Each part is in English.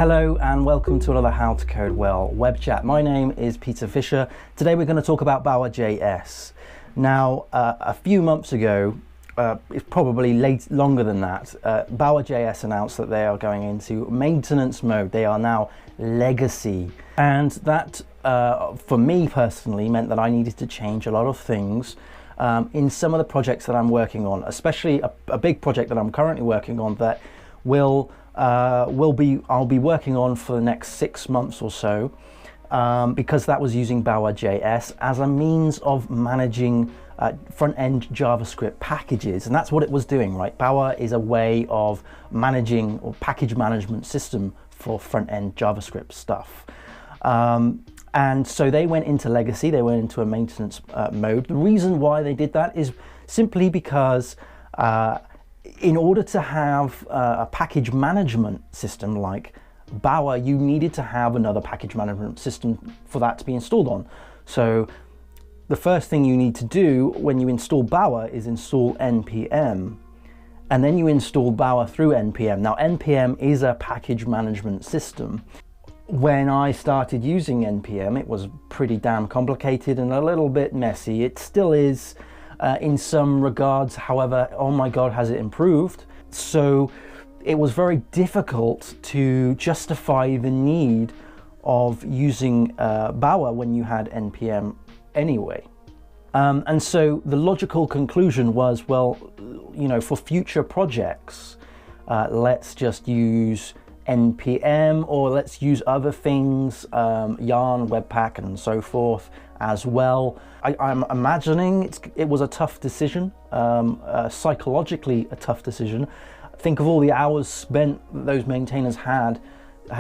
Hello and welcome to another How to Code Well web chat. My name is Peter Fisher. Today we're going to talk about Bowerjs. Now, a few months ago, it's probably longer than that, Bowerjs announced that they are going into maintenance mode. They are now legacy. And that, for me personally, meant that I needed to change a lot of things in some of the projects that I'm working on, especially a big project that I'm currently working on that I'll be working on for the next 6 months or so, because that was using Bowerjs as a means of managing front-end JavaScript packages, and that's what it was doing, right? Bower is a way of managing or package management system for front-end JavaScript stuff. And so they went into legacy, they went into a maintenance mode. The reason why they did that is simply because in order to have a package management system like Bower, you needed to have another package management system for that to be installed on. So the first thing you need to do when you install Bower is install npm, and then you install Bower through npm. Now npm is a package management system. When I started using npm, it was pretty damn complicated and a little bit messy. It still is in some regards, however, oh my god, has it improved. So it was very difficult to justify the need of using Bower when you had npm anyway. And so the logical conclusion was, well, you know, for future projects, let's just use npm, or let's use other things, Yarn, WebPack and so forth as well. I'm imagining it was a tough decision, psychologically a tough decision. Think of all the hours spent that those maintainers had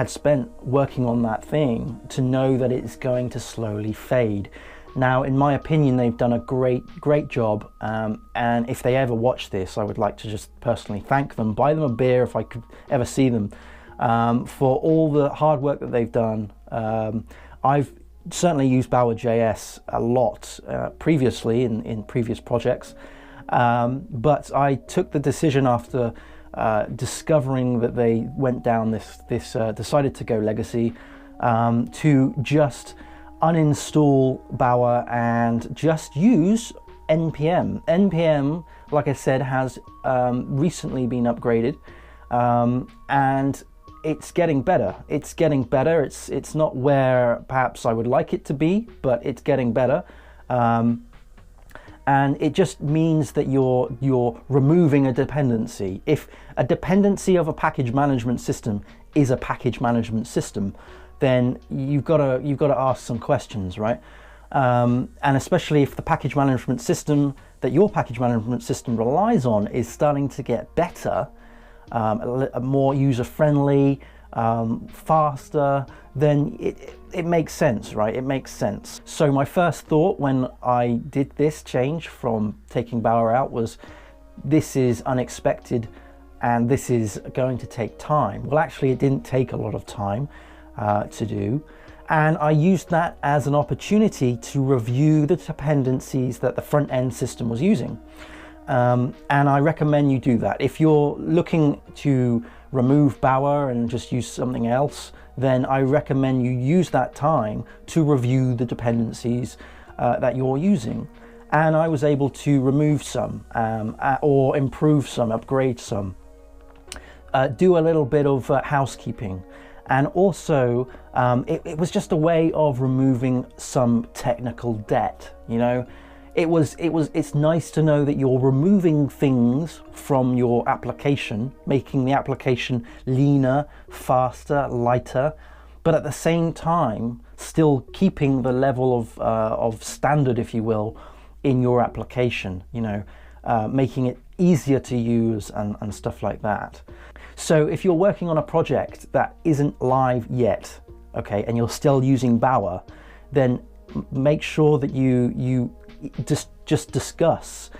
spent working on that thing to know that it's going to slowly fade. Now, in my opinion, they've done a great job, and if they ever watch this, I would like to just personally thank them, buy them a beer if I could ever see them, for all the hard work that they've done. I've certainly used Bowerjs a lot previously in previous projects, but I took the decision after discovering that they went down decided to go legacy, to just uninstall Bower and just use npm. npm, like I said, has recently been upgraded, and it's getting better. It's getting better. It's not where perhaps I would like it to be, but it's getting better. And it just means that you're removing a dependency. If a dependency of a package management system is a package management system, then you've got to ask some questions, right? And especially if the package management system that your package management system relies on is starting to get better, more user-friendly, faster, then it makes sense, right? It makes sense. So my first thought when I did this change from taking Bower out was, this is unexpected and this is going to take time. Well, actually, it didn't take a lot of time to do. And I used that as an opportunity to review the dependencies that the front-end system was using. And I recommend you do that. If you're looking to remove Bower and just use something else, then I recommend you use that time to review the dependencies that you're using. And I was able to remove some, or improve some, upgrade some, do a little bit of housekeeping. And also, it was just a way of removing some technical debt, you know? It's nice to know that you're removing things from your application, making the application leaner, faster, lighter, but at the same time, still keeping the level of standard, if you will, in your application, you know, making it easier to use and stuff like that. So if you're working on a project that isn't live yet, okay, and you're still using Bower, then make sure that you just discuss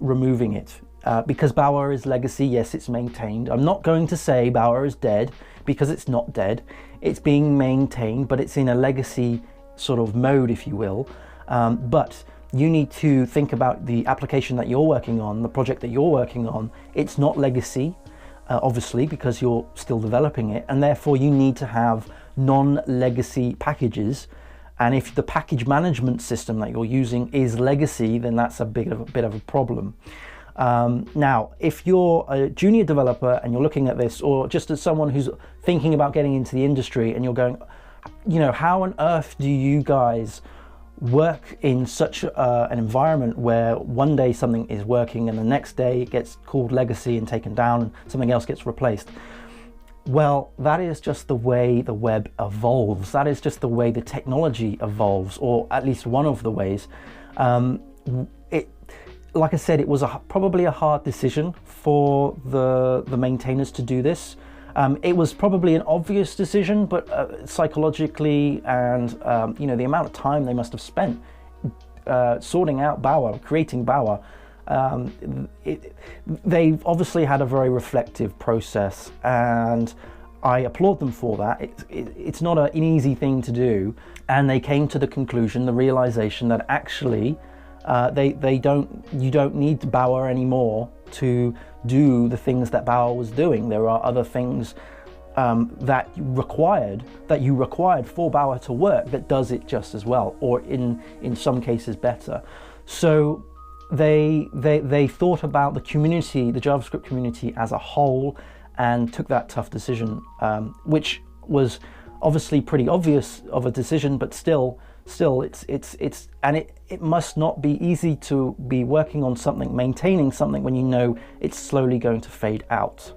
removing it, because Bower is legacy. Yes, it's maintained. I'm not going to say Bower is dead, because it's not dead. It's being maintained, but it's in a legacy sort of mode, if you will. But you need to think about the application that you're working on, the project that you're working on. It's not legacy. obviously, because you're still developing it, and therefore you need to have non-legacy packages. And if the package management system that you're using is legacy, then that's a bit of a problem. Now, if you're a junior developer and you're looking at this, or just as someone who's thinking about getting into the industry and you're going, you know, how on earth do you guys work in such an environment where one day something is working and the next day it gets called legacy and taken down and something else gets replaced? Well, that is just the way the web evolves. That is just the way the technology evolves, or at least one of the ways. Like I said, it was probably a hard decision for the maintainers to do this. It was probably an obvious decision, but psychologically and you know, the amount of time they must have spent sorting out Bower, creating Bower, they've obviously had a very reflective process, and I applaud them for that. It's not an easy thing to do, and they came to the conclusion, the realization that actually you don't need Bower anymore to do the things that Bower was doing. There are other things that you required for Bower to work that does it just as well, or in some cases better. So they thought about the community, the JavaScript community as a whole, and took that tough decision, which was obviously pretty obvious of a decision, but still it must not be easy to be working on something, maintaining something, when you know it's slowly going to fade out.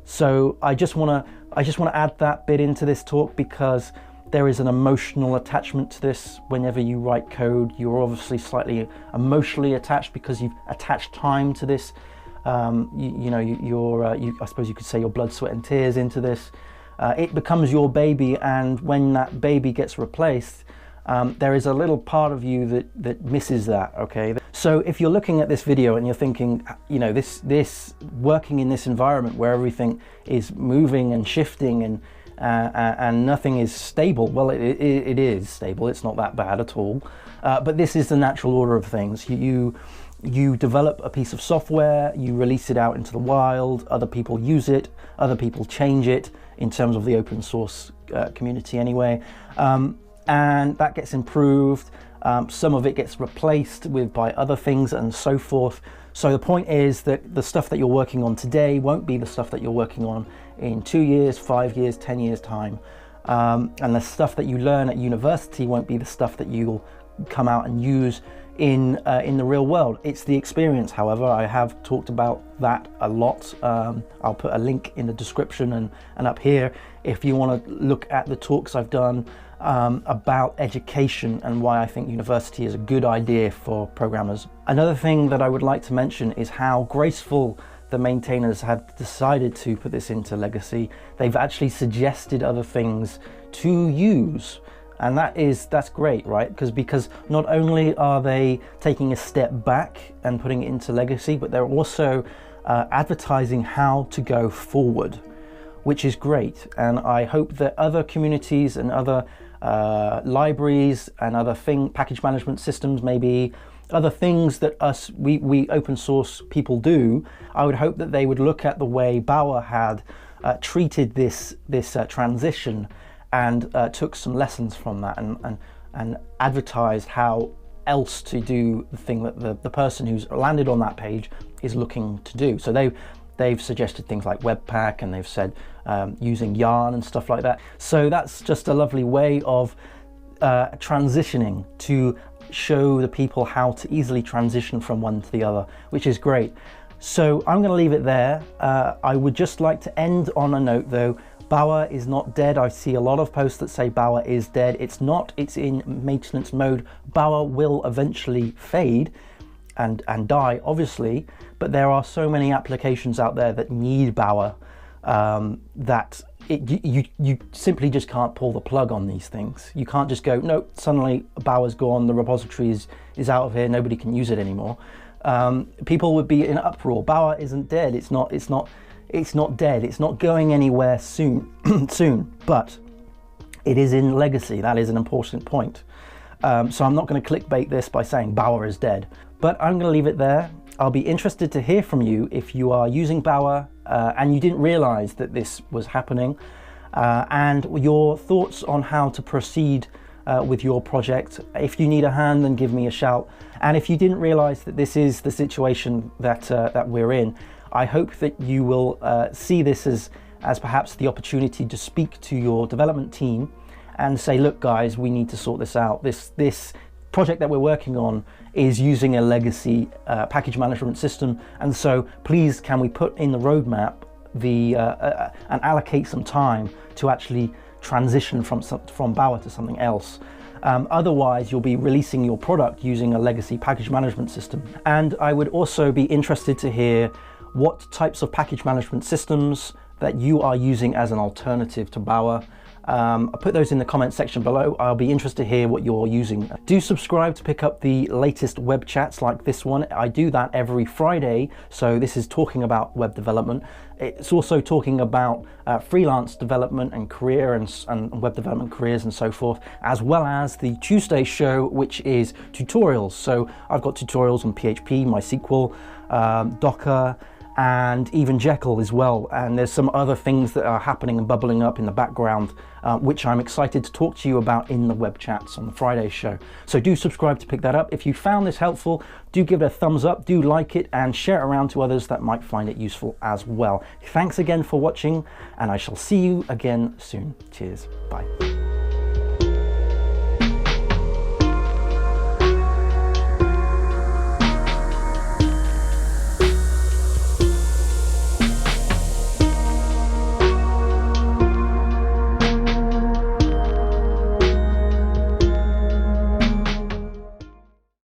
So I just want to add that bit into this talk, because there is an emotional attachment to this. Whenever you write code, you're obviously slightly emotionally attached because you've attached time to this. I suppose you could say your blood, sweat and tears into this. It becomes your baby, and when that baby gets replaced, there is a little part of you that misses that, okay? So if you're looking at this video and you're thinking, you know, this working in this environment where everything is moving and shifting and nothing is stable, well, it is stable, it's not that bad at all. But this is the natural order of things. You develop a piece of software, you release it out into the wild, other people use it, other people change it, in terms of the open source community anyway. And that gets improved. Some of it gets replaced by other things and so forth. So the point is that the stuff that you're working on today won't be the stuff that you're working on in 2 years, 5 years, 10 years time. And the stuff that you learn at university won't be the stuff that you'll come out and use in the real world. It's the experience, however. I have talked about that a lot. I'll put a link in the description and up here if you want to look at the talks I've done about education and why I think university is a good idea for programmers. Another thing that I would like to mention is how graceful the maintainers have decided to put this into legacy. They've actually suggested other things to use, and that's great, right? Because not only are they taking a step back and putting it into legacy, but they're also advertising how to go forward, which is great. And I hope that other communities and other libraries and other package management systems, maybe other things that we open source people do, I would hope that they would look at the way Bower had treated this transition and took some lessons from that and advertised how else to do the thing that the person who's landed on that page is looking to do. So they've suggested things like WebPack, and they've said using Yarn and stuff like that. So that's just a lovely way of transitioning, to show the people how to easily transition from one to the other, which is great. So I'm going to leave it there. I would just like to end on a note though. Bower is not dead. I see a lot of posts that say Bower is dead. It's not. It's in maintenance mode. Bower will eventually fade and die, obviously, but there are so many applications out there that need Bower that you simply just can't pull the plug on these things. You can't just go, no, suddenly Bower's gone, the repository is out of here, nobody can use it anymore. People would be in uproar. Bower isn't dead. It's not dead. It's not going anywhere soon, but it is in legacy. That is an important point. So I'm not going to clickbait this by saying Bower is dead, but I'm going to leave it there. I'll be interested to hear from you if you are using Bower and you didn't realize that this was happening, and your thoughts on how to proceed with your project. If you need a hand, then give me a shout. And if you didn't realize that this is the situation that we're in, I hope that you will see this as perhaps the opportunity to speak to your development team and say, look guys, we need to sort this out. This project that we're working on is using a legacy package management system, and so please can we put in the roadmap and allocate some time to actually transition from Bower to something else. Otherwise you'll be releasing your product using a legacy package management system. And I would also be interested to hear what types of package management systems that you are using as an alternative to Bower. I'll put those in the comment section below. I'll be interested to hear what you're using. Do subscribe to pick up the latest web chats like this one. I do that every Friday, so this is talking about web development. It's also talking about freelance development and career and web development careers and so forth, as well as the Tuesday show, which is tutorials. So I've got tutorials on PHP, MySQL, Docker, and even Jekyll as well. And there's some other things that are happening and bubbling up in the background, which I'm excited to talk to you about in the web chats on the Friday show. So do subscribe to pick that up. If you found this helpful, do give it a thumbs up, do like it, and share it around to others that might find it useful as well. Thanks again for watching, and I shall see you again soon. Cheers, bye.